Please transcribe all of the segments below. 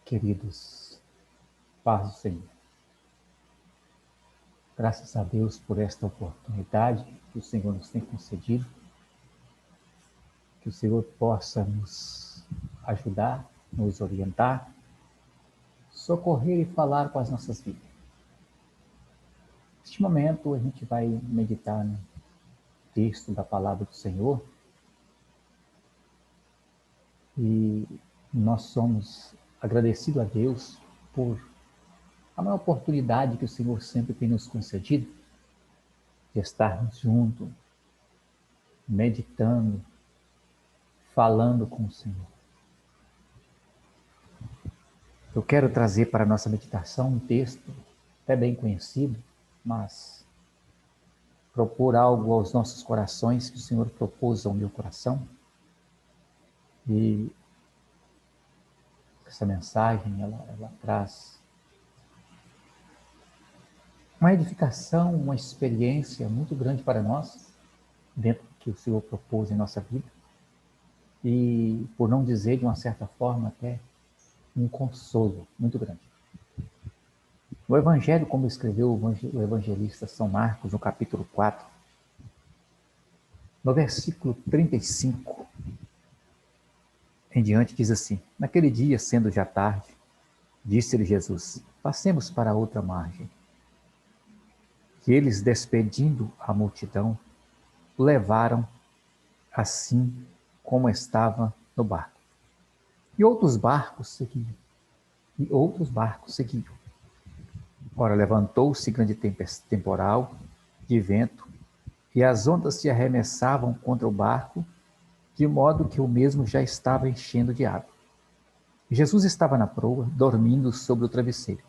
Queridos, paz do Senhor. Graças a Deus por esta oportunidade que o Senhor nos tem concedido, que o Senhor possa nos ajudar, nos orientar, socorrer e falar com as nossas vidas. Neste momento a gente vai meditar no texto da palavra do Senhor e nós somos agradecidos a Deus por a maior oportunidade que o Senhor sempre tem nos concedido de estarmos juntos, meditando, falando com o Senhor. Eu quero trazer para a nossa meditação um texto até bem conhecido, mas propor algo aos nossos corações que o Senhor propôs ao meu coração. E essa mensagem, ela traz uma edificação, uma experiência muito grande para nós, dentro do que o Senhor propôs em nossa vida. E, por não dizer de uma certa forma, até um consolo muito grande. O Evangelho, como escreveu o evangelista São Marcos, no capítulo 4, no versículo 35 em diante, diz assim: Naquele dia, sendo já tarde, disse-lhe Jesus: Passemos para a outra margem. E eles, despedindo a multidão, o levaram assim como estava no barco. E outros barcos seguiam. Ora, levantou-se grande temporal de vento, e as ondas se arremessavam contra o barco, de modo que o mesmo já estava enchendo de água. Jesus estava na proa, dormindo sobre o travesseiro.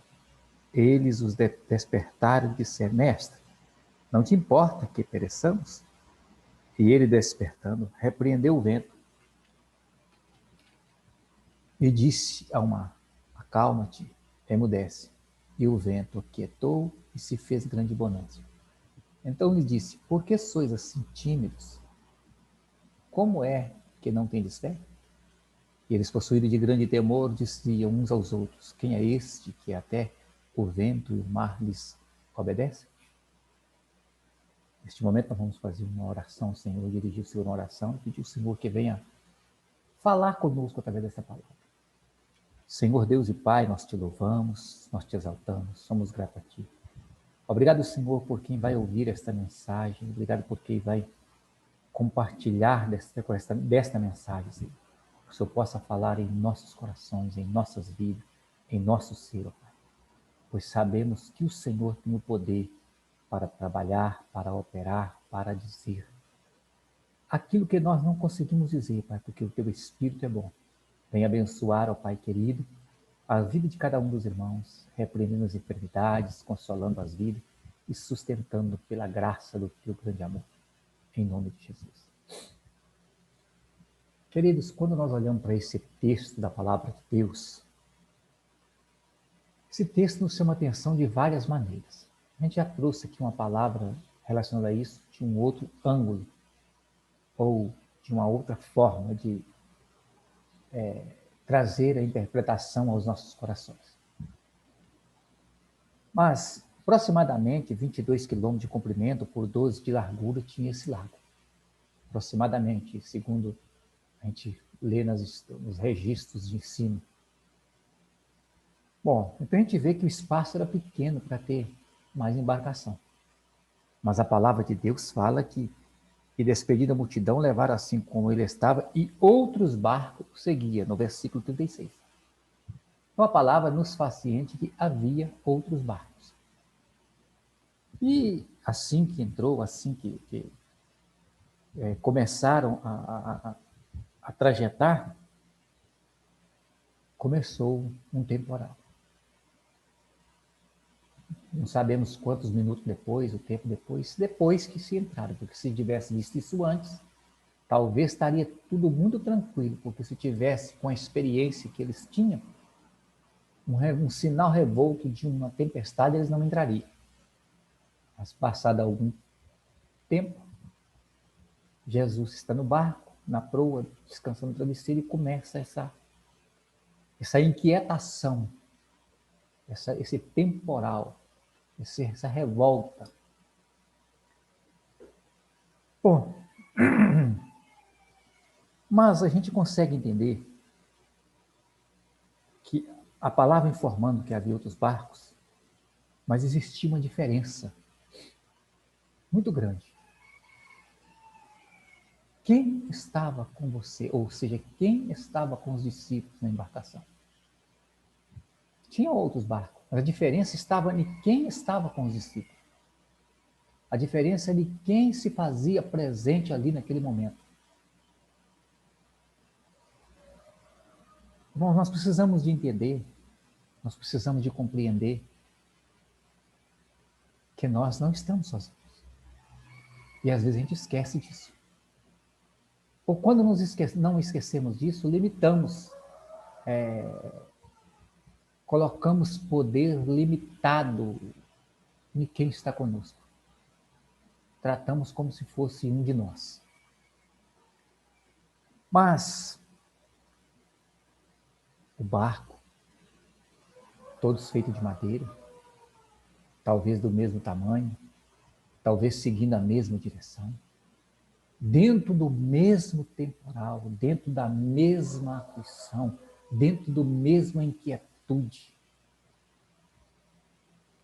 Eles os despertaram e disseram: Mestre, não te importa que pereçamos? E ele, despertando, repreendeu o vento e disse ao mar: Acalma-te, emudece. E o vento aquietou e se fez grande bonança. Então lhe disse: Por que sois assim tímidos? Como é que não tendes fé? E eles, possuídos de grande temor, diziam uns aos outros: Quem é este que até o vento e o mar lhes obedecem? Neste momento nós vamos fazer uma oração ao Senhor, dirigir o Senhor uma oração e pedir ao Senhor que venha falar conosco através dessa palavra. Senhor Deus e Pai, nós te louvamos, nós te exaltamos, somos gratos a Ti. Obrigado, Senhor, por quem vai ouvir esta mensagem, obrigado por quem vai compartilhar desta mensagem, Senhor. Que o Senhor possa falar em nossos corações, em nossas vidas, em nosso ser, Pai. Pois sabemos que o Senhor tem o poder para trabalhar, para operar, para dizer aquilo que nós não conseguimos dizer, Pai, porque o Teu Espírito é bom. Venha abençoar, ó Pai querido, a vida de cada um dos irmãos, repreendendo as enfermidades, consolando as vidas e sustentando pela graça do Teu grande amor. Em nome de Jesus. Queridos, quando nós olhamos para esse texto da palavra de Deus, esse texto nos chama a atenção de várias maneiras. A gente já trouxe aqui uma palavra relacionada a isso de um outro ângulo, ou de uma outra forma de trazer a interpretação aos nossos corações. Mas, aproximadamente 22 quilômetros de comprimento por 12 de largura tinha esse lago. Aproximadamente, segundo a gente lê nos registros de ensino. Bom, então a gente vê que o espaço era pequeno para ter mais embarcação. Mas a palavra de Deus fala que, e despedida a multidão, levaram assim como ele estava, e outros barcos seguiam, no versículo 36. Então a palavra nos faz ciente que havia outros barcos. E assim que entrou, assim que começaram a trajetar, começou um temporal. Não sabemos quantos minutos depois, o tempo depois que se entraram, porque se tivesse visto isso antes, talvez estaria tudo muito tranquilo, porque se tivesse com a experiência que eles tinham, um sinal revolto de uma tempestade, eles não entrariam. Mas passado algum tempo, Jesus está no barco, na proa, descansando no travesseiro, e começa essa essa inquietação, esse temporal, essa revolta. Bom, mas a gente consegue entender que a palavra informando que havia outros barcos, mas existia uma diferença muito grande. Quem estava com você, ou seja, quem estava com os discípulos na embarcação? Tinha outros barcos, mas a diferença estava em quem estava com os discípulos. A diferença é de quem se fazia presente ali naquele momento. Bom, nós precisamos de entender, nós precisamos de compreender que nós não estamos sozinhos. E às vezes a gente esquece disso. Ou quando não esquecemos disso, limitamos, colocamos poder limitado em quem está conosco. Tratamos como se fosse um de nós. Mas o barco, todos feitos de madeira, talvez do mesmo tamanho, talvez seguindo a mesma direção, dentro do mesmo temporal, dentro da mesma aflição, dentro do mesma inquietude.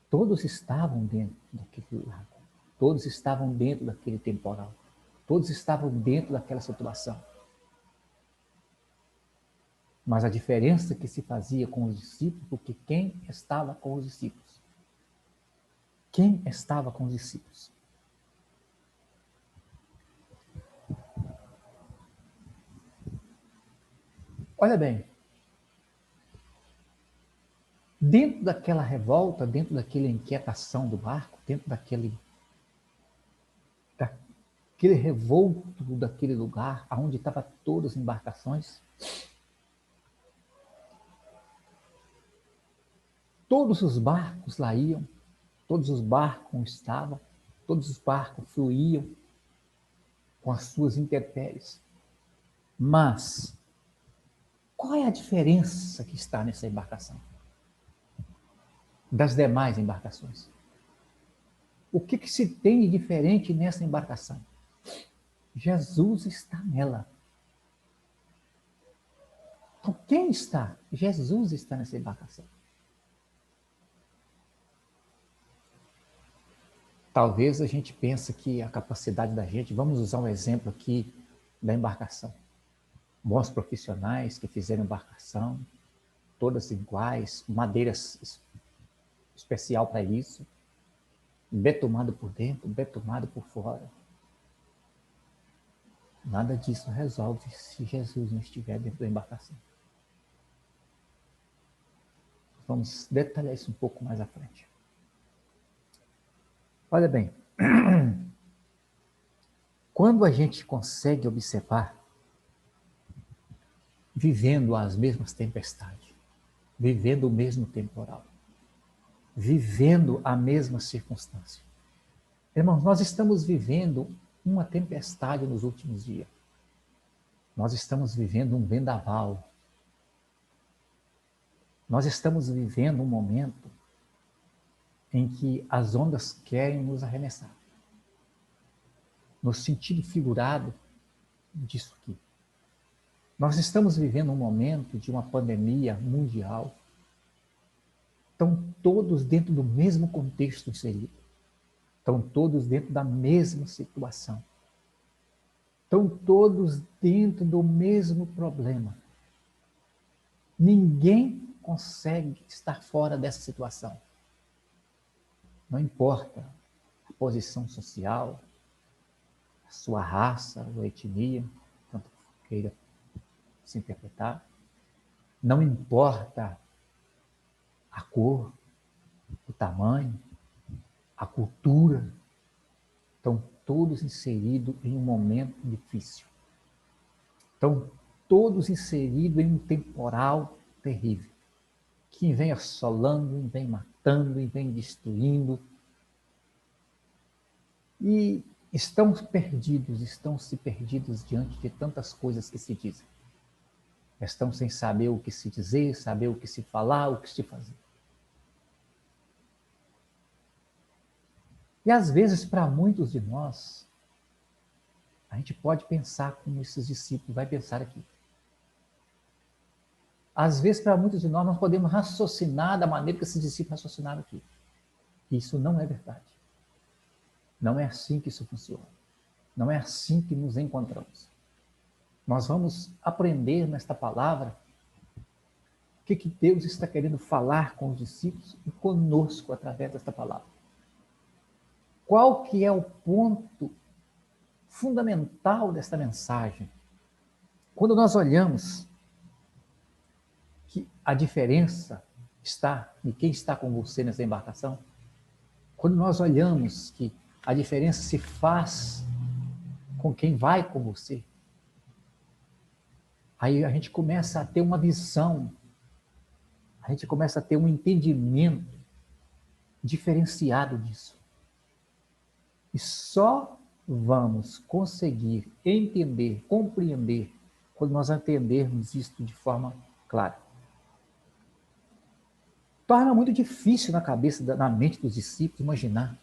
Todos estavam dentro daquele lago, todos estavam dentro daquele temporal, todos estavam dentro daquela situação. Mas a diferença que se fazia com os discípulos, porque quem estava com os discípulos? Quem estava com os discípulos? Olha bem, dentro daquela revolta, dentro daquela inquietação do barco, dentro daquele revolto daquele lugar, onde estavam todas as embarcações, todos os barcos lá iam, todos os barcos estavam, todos os barcos fluíam com as suas intempéries. Mas qual é a diferença que está nessa embarcação das demais embarcações? O que se tem de diferente nessa embarcação? Jesus está nela. Então, quem está? Jesus está nessa embarcação. Talvez a gente pense que a capacidade da gente, vamos usar um exemplo aqui da embarcação. Bons profissionais que fizeram embarcação, todas iguais, madeiras especial para isso, betumado por dentro, betumado por fora. Nada disso resolve se Jesus não estiver dentro da embarcação. Vamos detalhar isso um pouco mais à frente. Olha bem, quando a gente consegue observar, vivendo as mesmas tempestades, vivendo o mesmo temporal, vivendo a mesma circunstância. Irmãos, nós estamos vivendo uma tempestade nos últimos dias. Nós estamos vivendo um vendaval. Nós estamos vivendo um momento em que as ondas querem nos arremessar. No sentido figurado disso aqui. Nós estamos vivendo um momento de uma pandemia mundial. Estão todos dentro do mesmo contexto inserido. Estão todos dentro da mesma situação. Estão todos dentro do mesmo problema. Ninguém consegue estar fora dessa situação. Não importa a posição social, a sua raça ou etnia, tanto queira se interpretar. Não importa a cor, o tamanho, a cultura. Estão todos inseridos em um momento difícil. Estão todos inseridos em um temporal terrível, que vem assolando, vem matando, vem destruindo. E estão se perdidos diante de tantas coisas que se dizem. Estão sem saber o que se dizer, saber o que se falar, o que se fazer. E às vezes, para muitos de nós, a gente pode pensar como esses discípulos vai pensar aqui. Às vezes, para muitos de nós podemos raciocinar da maneira que esses discípulos raciocinaram aqui. Isso não é verdade. Não é assim que isso funciona. Não é assim que nos encontramos. Nós vamos aprender nesta palavra o que Deus está querendo falar com os discípulos e conosco através desta palavra. Qual que é o ponto fundamental desta mensagem? Quando nós olhamos que a diferença está em quem está com você nessa embarcação, quando nós olhamos que a diferença se faz com quem vai com você, aí a gente começa a ter uma visão, a gente começa a ter um entendimento diferenciado disso. E só vamos conseguir entender, compreender, quando nós entendermos isso de forma clara. Torna muito difícil na cabeça, na mente dos discípulos imaginar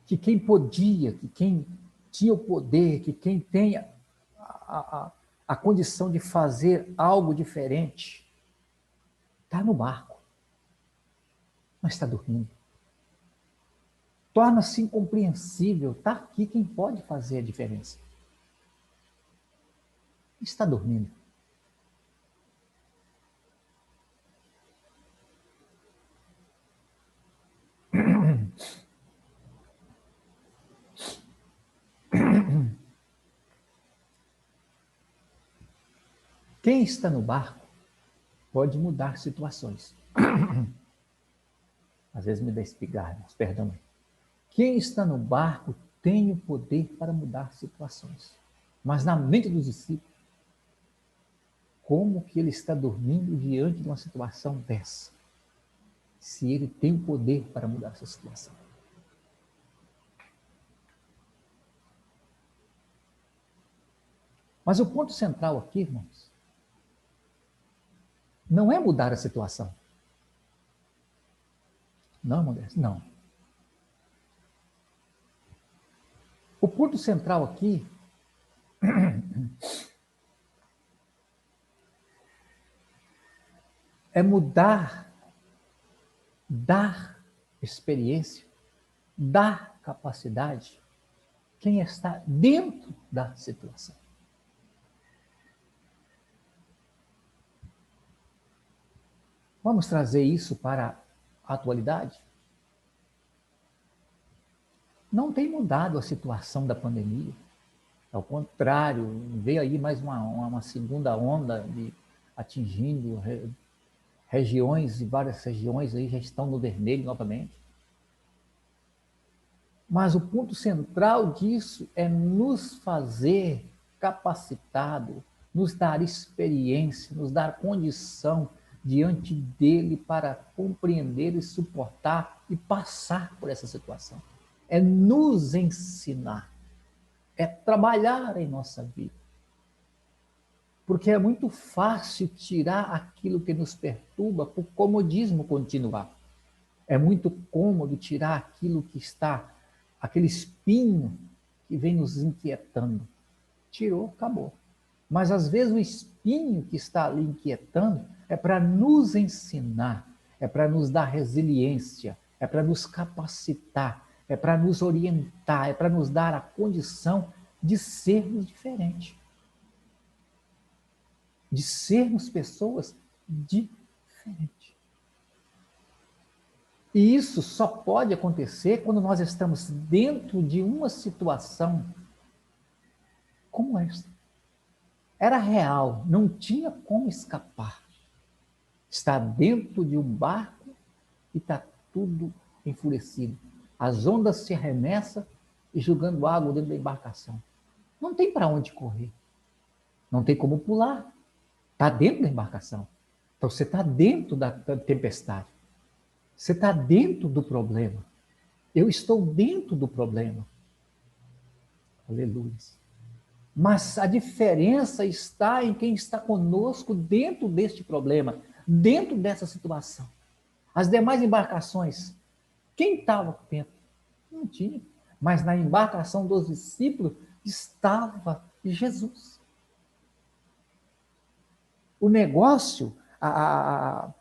que quem podia, que quem tinha o poder, que quem tem a condição de fazer algo diferente, está no barco, mas está dormindo. Torna-se incompreensível, está aqui quem pode fazer a diferença. Está dormindo. Quem está no barco pode mudar situações. Às vezes me dá espigar, mas perdão. Quem está no barco tem o poder para mudar situações. Mas na mente dos discípulos, como que ele está dormindo diante de uma situação dessa? Se ele tem o poder para mudar essa situação. Mas o ponto central aqui, irmãos, não é mudar a situação. Não, Modesto, não. O ponto central aqui é mudar, dar experiência, dar capacidade quem está dentro da situação. Vamos trazer isso para a atualidade? Não tem mudado a situação da pandemia. Ao contrário, veio aí mais uma segunda onda atingindo regiões, e várias regiões aí já estão no vermelho novamente. Mas o ponto central disso é nos fazer capacitado, nos dar experiência, nos dar condição diante dele para compreender e suportar e passar por essa situação. É nos ensinar, é trabalhar em nossa vida. Porque é muito fácil tirar aquilo que nos perturba por comodismo continuar. É muito cômodo tirar aquilo que está, aquele espinho que vem nos inquietando. Tirou, acabou. Mas às vezes o espinho que está ali inquietando é para nos ensinar, é para nos dar resiliência, é para nos capacitar, é para nos orientar, é para nos dar a condição de sermos diferentes. De sermos pessoas diferentes. E isso só pode acontecer quando nós estamos dentro de uma situação como esta. Era real, não tinha como escapar. Está dentro de um barco e está tudo enfurecido. As ondas se arremessam e jogando água dentro da embarcação. Não tem para onde correr. Não tem como pular. Está dentro da embarcação. Então você está dentro da tempestade. Você está dentro do problema. Eu estou dentro do problema. Aleluia. Mas a diferença está em quem está conosco dentro deste problema, dentro dessa situação. As demais embarcações, quem estava dentro? Não tinha. Mas na embarcação dos discípulos estava Jesus. O negócio, a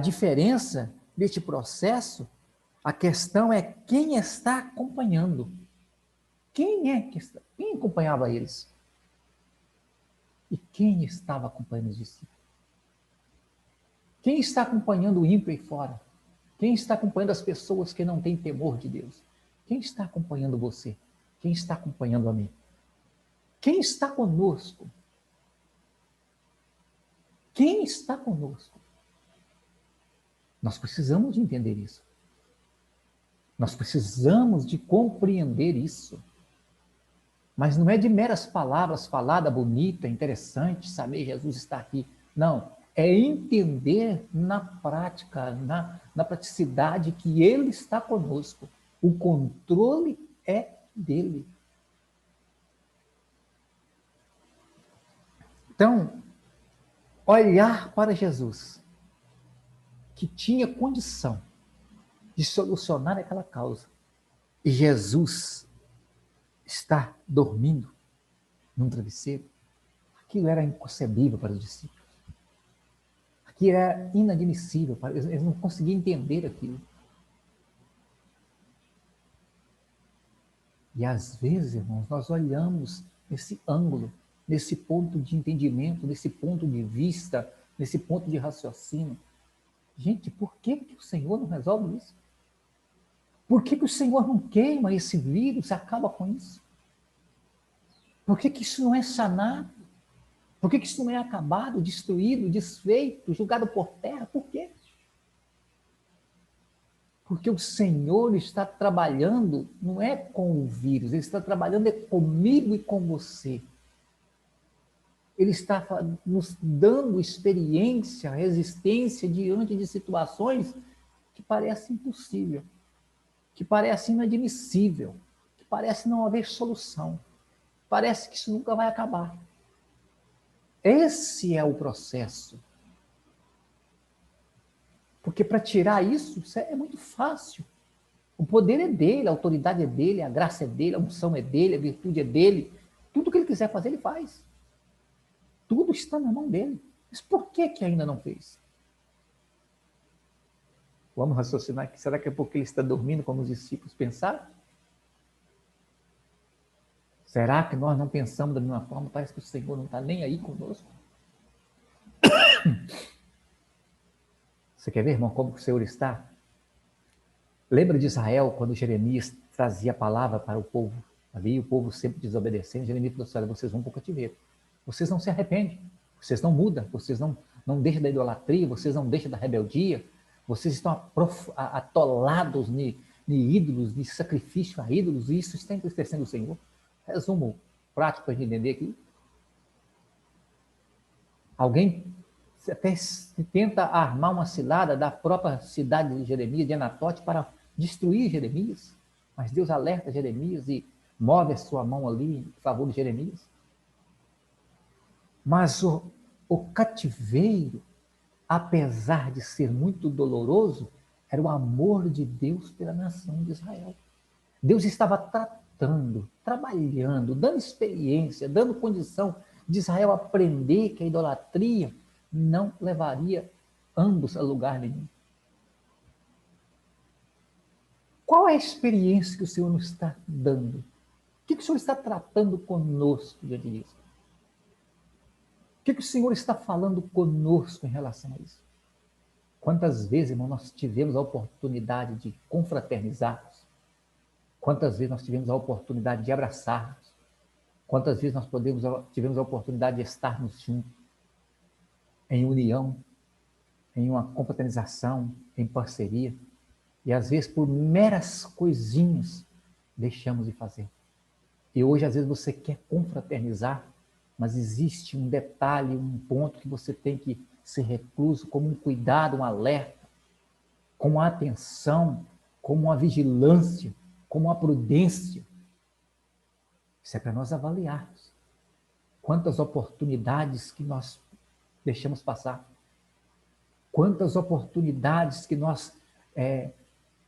diferença deste processo, a questão é quem está acompanhando. Quem acompanhava eles? E quem estava acompanhando os discípulos? Quem está acompanhando o ímpio aí fora? Quem está acompanhando as pessoas que não têm temor de Deus? Quem está acompanhando você? Quem está acompanhando a mim? Quem está conosco? Quem está conosco? Nós precisamos de entender isso. Nós precisamos de compreender isso. Mas não é de meras palavras, falada bonita, interessante, saber Jesus está aqui. Não, é entender na prática, na praticidade que Ele está conosco. O controle é dele. Então, olhar para Jesus, que tinha condição de solucionar aquela causa, e Jesus está dormindo num travesseiro, aquilo era inconcebível para os discípulos. Aquilo era inadmissível, eles não conseguiam entender aquilo. E às vezes, irmãos, nós olhamos nesse ângulo, nesse ponto de entendimento, nesse ponto de vista, nesse ponto de raciocínio. Gente, por que o Senhor não resolve isso? Por que o Senhor não queima esse vírus e acaba com isso? Por que isso não é sanado? Por que isso não é acabado, destruído, desfeito, jogado por terra? Por quê? Porque o Senhor está trabalhando, não é com o vírus, Ele está trabalhando comigo e com você. Ele está nos dando experiência, resistência diante de situações que parecem impossível, que parecem inadmissível, que parece não haver solução. Parece que isso nunca vai acabar. Esse é o processo. Porque para tirar isso é muito fácil. O poder é dele, a autoridade é dele, a graça é dele, a unção é dele, a virtude é dele. Tudo que ele quiser fazer, ele faz. Tudo está na mão dele. Mas por que ainda não fez? Vamos raciocinar aqui. Será que é porque ele está dormindo, como os discípulos pensaram? Será que nós não pensamos da mesma forma? Parece que o Senhor não está nem aí conosco. Você quer ver, irmão, como o Senhor está? Lembra de Israel, quando Jeremias trazia a palavra para o povo? Ali o povo sempre desobedecendo. Jeremias falou assim: olha, vocês vão para o cativeiro. Vocês não se arrependem. Vocês não mudam. Vocês não deixam da idolatria. Vocês não deixam da rebeldia. Vocês estão atolados em ídolos, de sacrifício a ídolos. E isso está entristecendo o Senhor. Resumo prático para a gente entender aqui. Alguém até tenta armar uma cilada da própria cidade de Jeremias, de Anatote, para destruir Jeremias. Mas Deus alerta Jeremias e move a sua mão ali em favor de Jeremias. Mas o cativeiro, apesar de ser muito doloroso, era o amor de Deus pela nação de Israel. Deus estava tratando, trabalhando, dando experiência, dando condição de Israel aprender que a idolatria não levaria ambos a lugar nenhum. Qual é a experiência que o Senhor nos está dando? O que o Senhor está tratando conosco diante disso? O que o Senhor está falando conosco em relação a isso? Quantas vezes, irmão, nós tivemos a oportunidade de confraternizarmos? Quantas vezes nós tivemos a oportunidade de abraçarmos? Quantas vezes nós tivemos a oportunidade de estarmos juntos, em união, em uma confraternização, em parceria, e às vezes por meras coisinhas deixamos de fazer. E hoje às vezes você quer confraternizar, mas existe um detalhe, um ponto que você tem que ser recluso, como um cuidado, um alerta, com uma atenção, como uma vigilância, como uma prudência. Isso é para nós avaliarmos. Quantas oportunidades que nós deixamos passar. Quantas oportunidades que nós...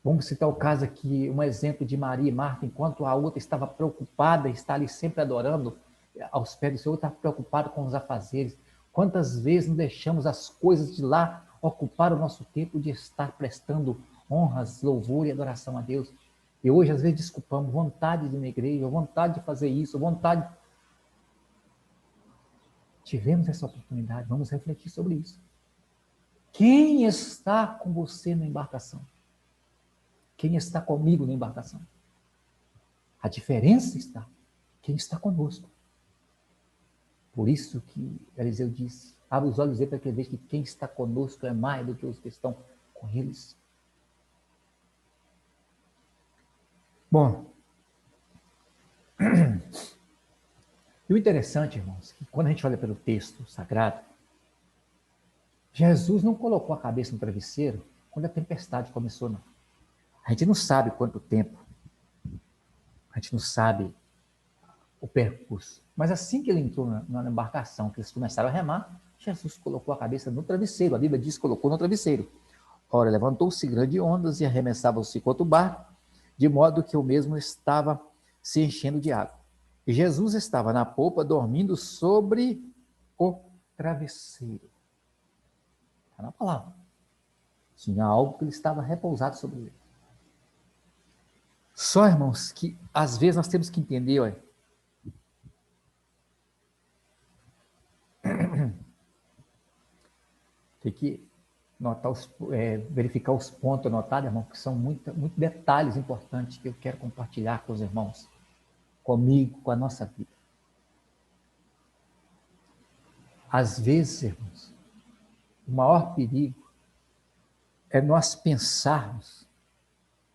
vamos citar o caso aqui, um exemplo de Maria e Marta, enquanto a outra estava preocupada, está ali sempre adorando aos pés do Senhor, está preocupada com os afazeres. Quantas vezes não deixamos as coisas de lá ocupar o nosso tempo de estar prestando honras, louvor e adoração a Deus. E hoje, às vezes, desculpamos vontade de ir na igreja, vontade de fazer isso, vontade... Tivemos essa oportunidade, vamos refletir sobre isso. Quem está com você na embarcação? Quem está comigo na embarcação? A diferença está quem está conosco. Por isso que Eliseu disse, abre os olhos para que veja que quem está conosco é mais do que os que estão com eles. Bom, e o interessante, irmãos, que quando a gente olha pelo texto sagrado, Jesus não colocou a cabeça no travesseiro quando a tempestade começou, não. A gente não sabe quanto tempo, a gente não sabe o percurso. Mas assim que ele entrou na embarcação, que eles começaram a remar, Jesus colocou a cabeça no travesseiro. A Bíblia diz que colocou no travesseiro. Ora, levantou-se grande ondas e arremessavam-se contra o barco, de modo que o mesmo estava se enchendo de água. E Jesus estava na popa, dormindo sobre o travesseiro. Está na palavra. Tinha algo que ele estava repousado sobre ele. Só, irmãos, que às vezes nós temos que entender, olha, tem que notar verificar os pontos anotados, irmão, que são muito detalhes importantes que eu quero compartilhar com os irmãos, comigo, com a nossa vida. Às vezes, irmãos, o maior perigo é nós pensarmos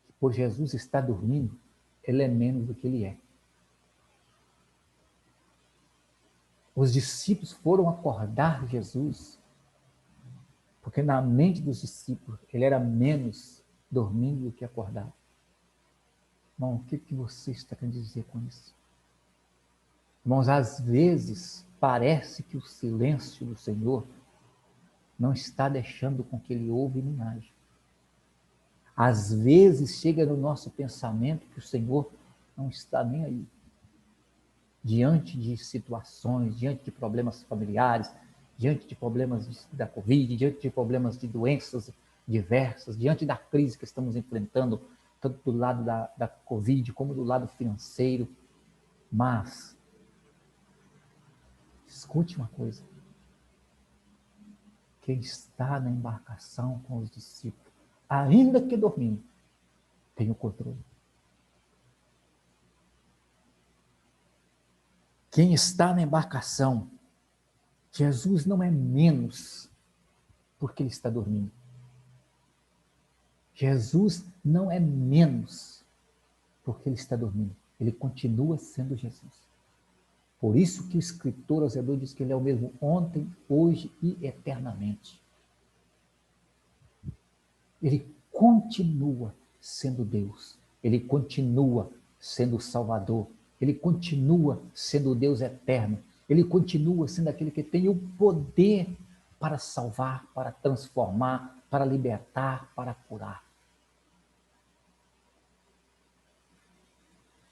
que por Jesus estar dormindo, ele é menos do que ele é. Os discípulos foram acordar Jesus, porque na mente dos discípulos ele era menos dormindo do que acordado. Irmão, o que você está querendo dizer com isso? Irmãos, às vezes parece que o silêncio do Senhor não está deixando com que ele ouve e nem age. Às vezes chega no nosso pensamento que o Senhor não está nem aí. Diante de situações, diante de problemas familiares, diante de problemas da Covid, diante de problemas de doenças diversas, diante da crise que estamos enfrentando, tanto do lado da Covid como do lado financeiro. Mas, escute uma coisa. Quem está na embarcação com os discípulos, ainda que dormindo, tem o controle. Quem está na embarcação, Jesus não é menos porque ele está dormindo. Jesus não é menos porque ele está dormindo. Ele continua sendo Jesus. Por isso que o escritor aos Hebreus diz que ele é o mesmo ontem, hoje e eternamente. Ele continua sendo Deus. Ele continua sendo o Salvador. Ele continua sendo o Deus eterno. Ele continua sendo aquele que tem o poder para salvar, para transformar, para libertar, para curar.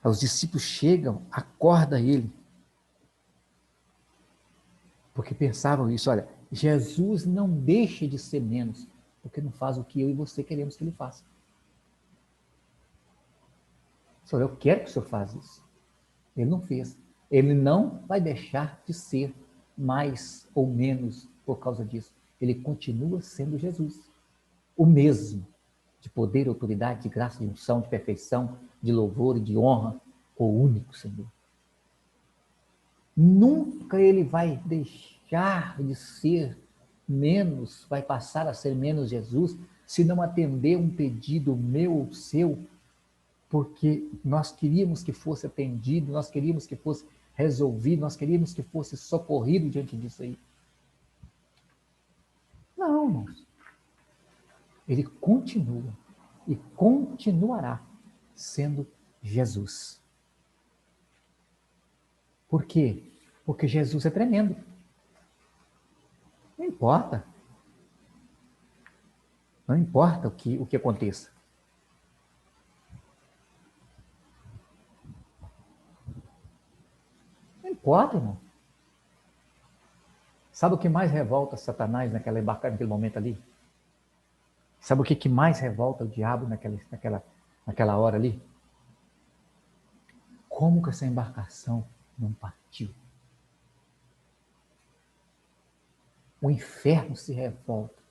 Os discípulos chegam, acorda ele, porque pensavam isso, olha, Jesus não deixa de ser menos, porque não faz o que eu e você queremos que ele faça. Senhor, eu quero que o Senhor faça isso. Ele não fez. Ele não vai deixar de ser mais ou menos por causa disso. Ele continua sendo Jesus. O mesmo, de poder, autoridade, de graça, de unção, de perfeição, de louvor e de honra, o único Senhor. Nunca ele vai deixar de ser menos, vai passar a ser menos Jesus, se não atender um pedido meu ou seu, porque nós queríamos que fosse atendido, nós queríamos que fosse resolvido, nós queríamos que fosse socorrido diante disso aí. Não, irmãos. Ele continua e continuará sendo Jesus. Por quê? Porque Jesus é tremendo. Não importa. Não importa o que aconteça. Não importa, irmão. Sabe o que mais revolta Satanás naquele momento ali? Sabe o que mais revolta o diabo naquela hora ali? Como que essa embarcação não partiu? O inferno se revolta.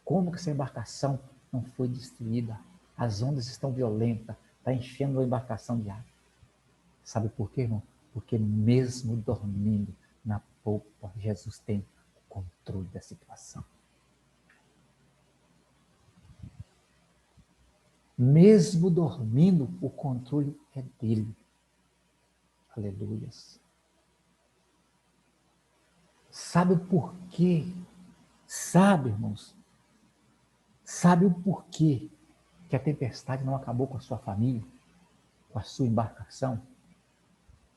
Como que essa embarcação não foi destruída? As ondas estão violentas, está enchendo a embarcação de água. Sabe por quê, irmão? Porque mesmo dormindo na polpa, Jesus tem o controle da situação. Mesmo dormindo, o controle é dele. Aleluias. Sabe o porquê? Sabe, irmãos? Sabe o porquê que a tempestade não acabou com a sua família, com a sua embarcação?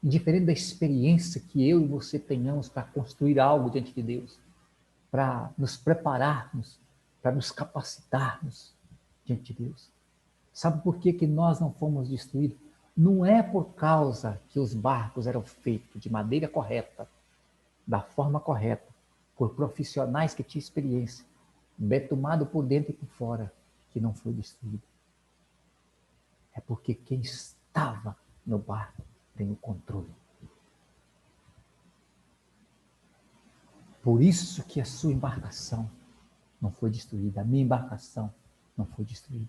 Indiferente da experiência que eu e você tenhamos para construir algo diante de Deus, para nos prepararmos, para nos capacitarmos diante de Deus. Sabe por que nós não fomos destruídos? Não é por causa que os barcos eram feitos de maneira correta, da forma correta, por profissionais que tinham experiência, betumado por dentro e por fora, que não foi destruído. É porque quem estava no barco tem o controle. Por isso que a sua embarcação não foi destruída, a minha embarcação não foi destruída.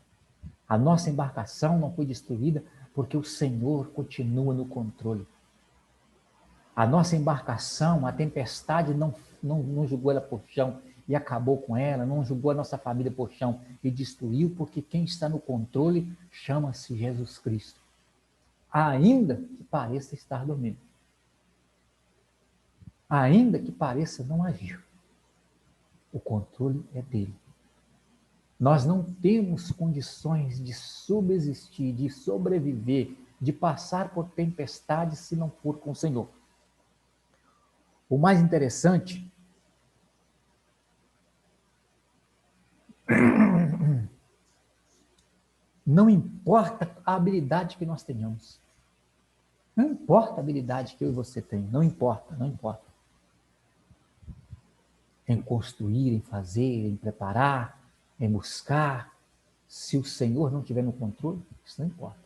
A nossa embarcação não foi destruída porque o Senhor continua no controle. A nossa embarcação, a tempestade não jogou ela por chão e acabou com ela, não jogou a nossa família por chão e destruiu, porque quem está no controle chama-se Jesus Cristo. Ainda que pareça estar dormindo. Ainda que pareça não agir. O controle é dele. Nós não temos condições de subsistir, de sobreviver, de passar por tempestades se não for com o Senhor. O mais interessante não importa a habilidade que nós tenhamos. Não importa a habilidade que eu e você tem. Não importa, não importa. Em construir, em fazer, em preparar, em buscar. Se o Senhor não estiver no controle, isso não importa.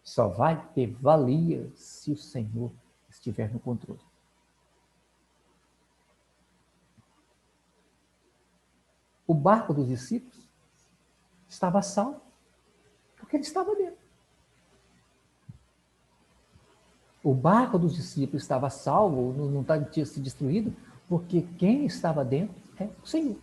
Só vai ter valia se o Senhor estiver no controle. O barco dos discípulos estava salvo, porque ele estava dentro. O barco dos discípulos estava salvo, não tinha se destruído, porque quem estava dentro é o Senhor.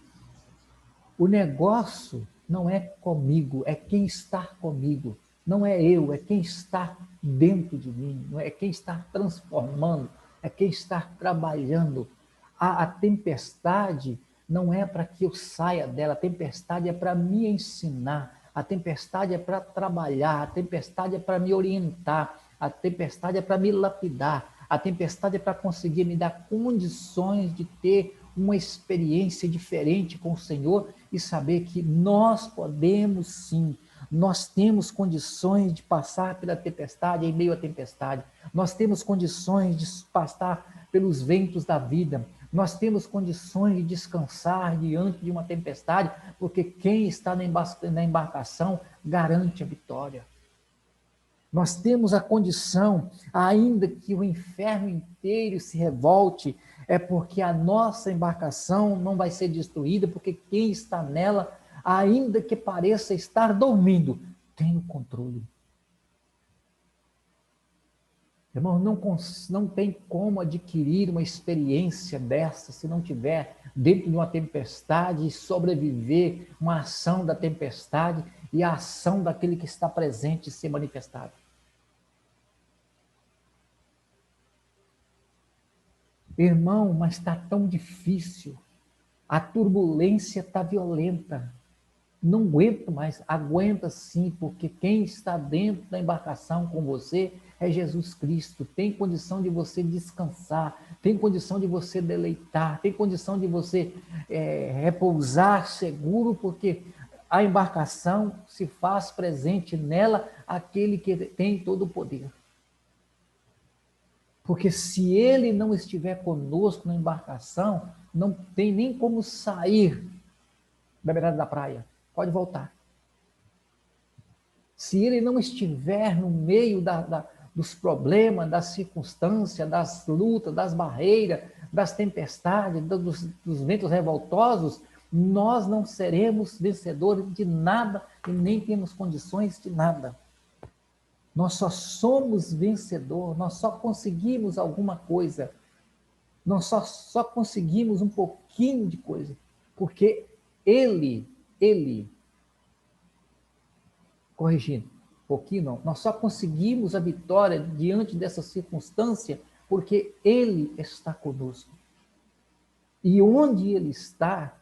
O negócio não é comigo, é quem está comigo. Não é eu, é quem está dentro de mim, não é quem está transformando, é quem está trabalhando. A tempestade não é para que eu saia dela, a tempestade é para me ensinar, a tempestade é para trabalhar, a tempestade é para me orientar, a tempestade é para me lapidar, a tempestade é para conseguir me dar condições de ter uma experiência diferente com o Senhor e saber que nós podemos sim, nós temos condições de passar pela tempestade, em meio à tempestade, nós temos condições de passar pelos ventos da vida, nós temos condições de descansar diante de uma tempestade, porque quem está na embarcação garante a vitória. Nós temos a condição, ainda que o inferno inteiro se revolte, é porque a nossa embarcação não vai ser destruída, porque quem está nela, ainda que pareça estar dormindo, tem o controle. Irmão, não tem como adquirir uma experiência dessa se não tiver dentro de uma tempestade e sobreviver uma ação da tempestade e a ação daquele que está presente ser manifestado. Irmão, mas está tão difícil. A turbulência está violenta. Não aguento mais. Aguenta sim, porque quem está dentro da embarcação com você é Jesus Cristo. Tem condição de você descansar, tem condição de você deleitar, tem condição de você repousar seguro, porque a embarcação se faz presente nela aquele que tem todo o poder. Porque se ele não estiver conosco na embarcação, não tem nem como sair da beirada da praia. Pode voltar. Se ele não estiver no meio dos problemas, das circunstâncias, das lutas, das barreiras, das tempestades, dos ventos revoltosos, nós não seremos vencedores de nada e nem temos condições de nada. Nós só somos vencedor, nós só conseguimos alguma coisa, nós só conseguimos um pouquinho de coisa, porque ele, corrigindo, pouquinho não, nós só conseguimos a vitória diante dessa circunstância porque ele está conosco. E onde ele está,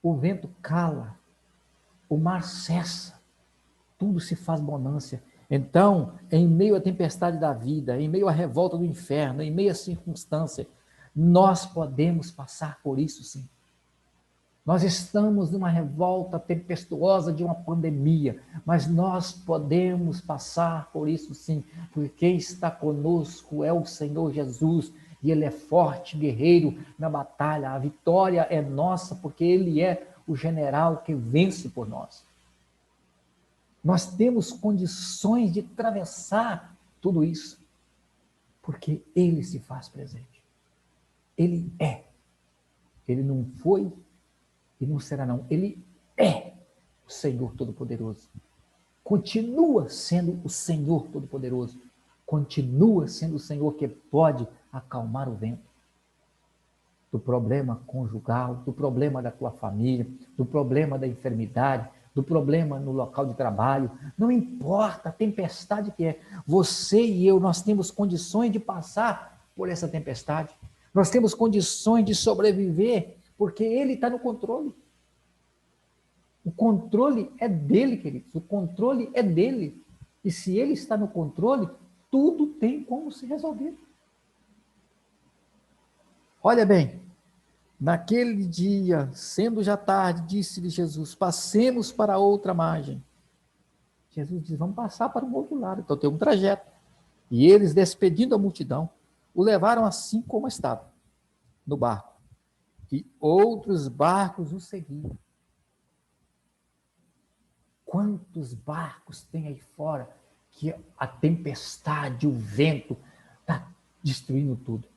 o vento cala, o mar cessa, tudo se faz bonança. Então, em meio à tempestade da vida, em meio à revolta do inferno, em meio à circunstância, nós podemos passar por isso sim. Nós estamos numa revolta tempestuosa de uma pandemia, mas nós podemos passar por isso sim, porque quem está conosco é o Senhor Jesus, e Ele é forte, guerreiro na batalha. A vitória é nossa, porque Ele é o general que vence por nós. Nós temos condições de atravessar tudo isso, porque Ele se faz presente. Ele é. Ele não foi e não será não. Ele é o Senhor Todo-Poderoso. Continua sendo o Senhor Todo-Poderoso. Continua sendo o Senhor que pode acalmar o vento do problema conjugal, do problema da tua família, do problema da enfermidade, do problema no local de trabalho. Não importa a tempestade que é. Você e eu, nós temos condições de passar por essa tempestade. Nós temos condições de sobreviver, porque Ele está no controle. O controle é dele, queridos. O controle é dele. E se Ele está no controle, tudo tem como se resolver. Olha bem, naquele dia, sendo já tarde, disse-lhe Jesus, passemos para a outra margem. Jesus diz, vamos passar para o outro lado. Então tem um trajeto. E eles, despedindo a multidão, o levaram assim como estava, no barco. E outros barcos o seguiam. Quantos barcos tem aí fora que a tempestade, o vento, está destruindo tudo?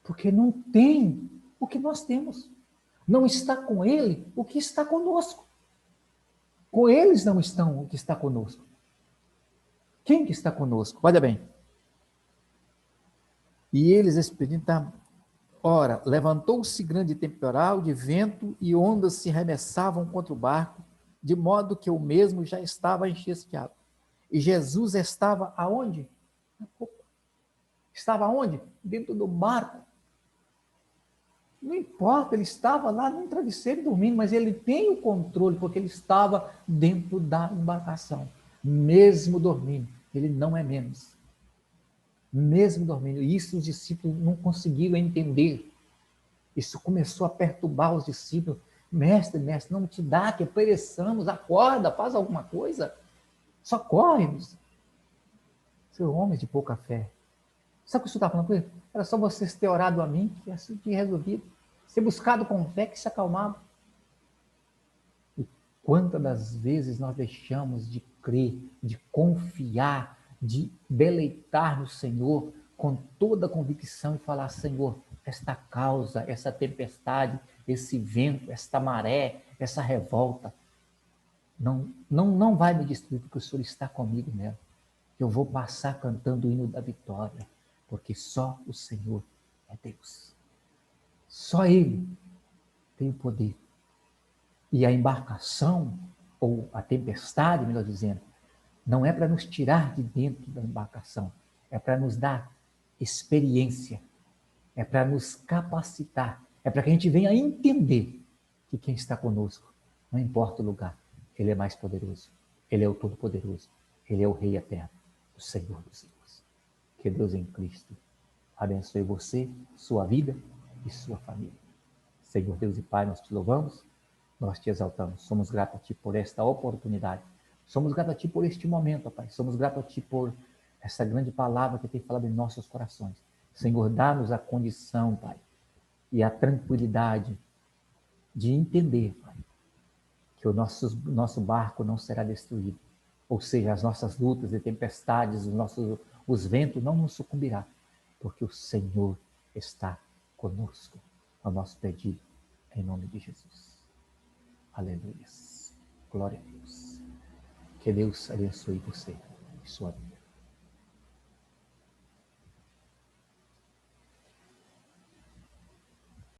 Porque não tem o que nós temos. Não está com ele o que está conosco. Com eles não estão o que está conosco. Quem que está conosco? Olha bem. E eles experimentaram. Ora, levantou-se grande temporal de vento e ondas se remessavam contra o barco, de modo que o mesmo já estava enchido de água. E Jesus estava aonde? Na popa. Estava aonde? Dentro do barco. Não importa, ele estava lá no travesseiro dormindo, mas ele tem o controle, porque ele estava dentro da embarcação. Mesmo dormindo, ele não é menos. Mesmo dormindo. E isso os discípulos não conseguiram entender. Isso começou a perturbar os discípulos. Mestre, não te dá que pereçamos, acorda, faz alguma coisa. Socorre-nos. Seu homem de pouca fé. Sabe o que você está falando com ele? Era só vocês ter orado a mim, que assim tinha resolvido. Ser buscado com fé, que se acalmava. E quantas das vezes nós deixamos de crer, de confiar, de deleitar no Senhor com toda a convicção e falar, Senhor, esta causa, essa tempestade, esse vento, esta maré, essa revolta, não vai me destruir, porque o Senhor está comigo nela. Eu vou passar cantando o hino da vitória, porque só o Senhor é Deus. Só Ele tem o poder. E a embarcação, ou a tempestade, melhor dizendo, não é para nos tirar de dentro da embarcação, é para nos dar experiência, é para nos capacitar, é para que a gente venha entender que quem está conosco, não importa o lugar, Ele é mais poderoso, Ele é o Todo-Poderoso. Ele é o Rei eterno, o Senhor dos Senhores. Que Deus em Cristo abençoe você, sua vida e sua família. Senhor Deus e Pai, nós te louvamos, nós te exaltamos. Somos gratos a Ti por esta oportunidade. Somos gratos a Ti por este momento, Pai. Somos gratos a Ti por essa grande palavra que tem falado em nossos corações. Senhor, dá-nos a condição, Pai, e a tranquilidade de entender, Pai, que o nosso barco não será destruído. Ou seja, as nossas lutas e tempestades, os ventos não nos sucumbirão, porque o Senhor está conosco, ao nosso pedido, em nome de Jesus. Aleluia. Glória a Deus. Que Deus abençoe você e sua vida.